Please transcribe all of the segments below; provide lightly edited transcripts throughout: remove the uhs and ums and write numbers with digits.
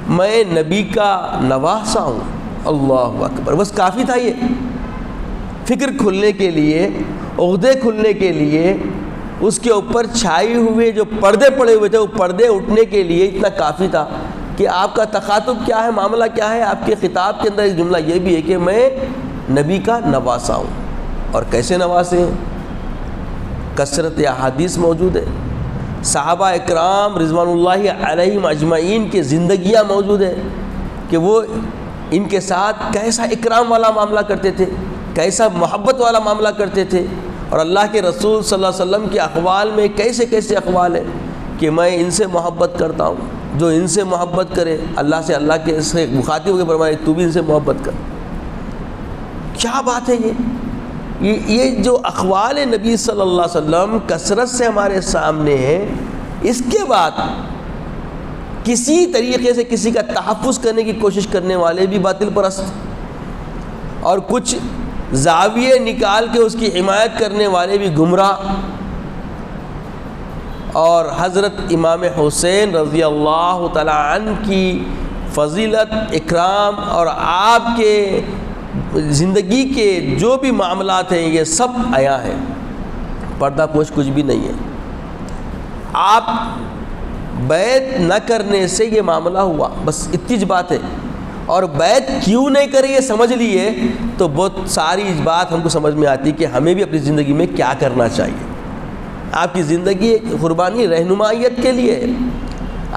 میں نبی کا نواسا ہوں۔ اللہ اکبر، بس کافی تھا یہ، فکر کھلنے کے لیے، عہدے کھلنے کے لیے، اس کے اوپر چھائے ہوئے جو پردے پڑے ہوئے تھے وہ پردے اٹھنے کے لیے اتنا کافی تھا کہ آپ کا تخاطب کیا ہے، معاملہ کیا ہے۔ آپ کے خطاب کے اندر ایک جملہ یہ بھی ہے کہ میں نبی کا نواسا ہوں۔ اور کیسے نواسے ہیں؟ کثرت احادیث موجود ہے، صحابہ اکرام رضوان اللہ علیہم اجمعین کی زندگیاں موجود ہے کہ وہ ان کے ساتھ کیسا اکرام والا معاملہ کرتے تھے، کیسا محبت والا معاملہ کرتے تھے، اور اللہ کے رسول صلی اللہ علیہ وسلم کے اقوال میں کیسے کیسے اقوال ہیں کہ میں ان سے محبت کرتا ہوں، جو ان سے محبت کرے اللہ سے، اللہ کے سے مخاطب ہو کے فرمائے تو بھی ان سے محبت کر۔ کیا بات ہے یہ جو اقوال نبی صلی اللہ علیہ وسلم کثرت سے ہمارے سامنے ہیں، اس کے بعد کسی طریقے سے کسی کا تحفظ کرنے کی کوشش کرنے والے بھی باطل پرست، اور کچھ زاویے نکال کے اس کی حمایت کرنے والے بھی گمراہ۔ اور حضرت امام حسین رضی اللہ تعالی عنہ کی فضیلت، اکرام اور آپ کے زندگی کے جو بھی معاملات ہیں یہ سب عیاں ہیں، پردہ پوش کچھ بھی نہیں ہے۔ آپ بیعت نہ کرنے سے یہ معاملہ ہوا، بس اتنی بات ہے، اور بیعت کیوں نہیں کرے یہ سمجھ لیے تو بہت ساری بات ہم کو سمجھ میں آتی کہ ہمیں بھی اپنی زندگی میں کیا کرنا چاہیے۔ آپ کی زندگی ایک قربانی رہنمائیت کے لیے ہے،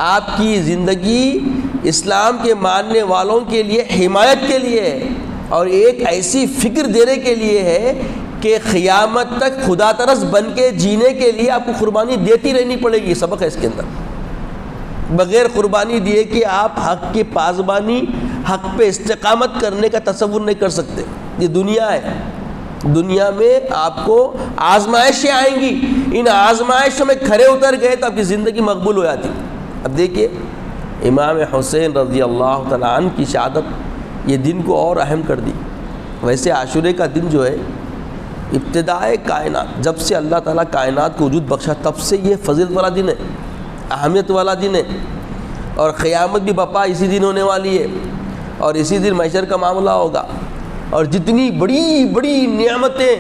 آپ کی زندگی اسلام کے ماننے والوں کے لیے حمایت کے لیے ہے، اور ایک ایسی فکر دینے کے لیے ہے کہ قیامت تک خدا ترس بن کے جینے کے لیے آپ کو قربانی دیتی رہنی پڑے گی۔ سبق ہے اس کے اندر، بغیر قربانی دیے کہ آپ حق کی پاسبانی، حق پہ استقامت کرنے کا تصور نہیں کر سکتے۔ یہ دنیا ہے، دنیا میں آپ کو آزمائشیں آئیں گی، ان آزمائشوں میں کھرے اتر گئے تو آپ کی زندگی مقبول ہو جاتی۔ اب دیکھیے امام حسین رضی اللہ تعالیٰ عنہ کی شہادت یہ دن کو اور اہم کر دی۔ ویسے عاشورے کا دن جو ہے ابتدائے کائنات، جب سے اللہ تعالیٰ کائنات کو وجود بخشا تب سے یہ فضیلت والا دن ہے، اہمیت والا دن ہے، اور قیامت بھی بپا اسی دن ہونے والی ہے، اور اسی دن محشر کا معاملہ ہوگا، اور جتنی بڑی بڑی نعمتیں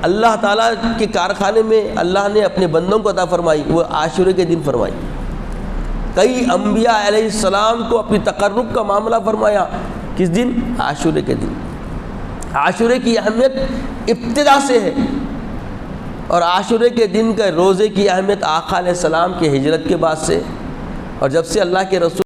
اللہ تعالیٰ کے کارخانے میں اللہ نے اپنے بندوں کو عطا فرمائی وہ عاشورے کے دن فرمائی۔ کئی انبیاء علیہ السلام کو اپنی تقرب کا معاملہ فرمایا کس دن؟ عاشورے کے دن۔ عاشورے کی اہمیت ابتدا سے ہے، اور عاشورے کے دن کا روزے کی اہمیت آقا علیہ السلام کی ہجرت کے بعد سے، اور جب سے اللہ کے رسول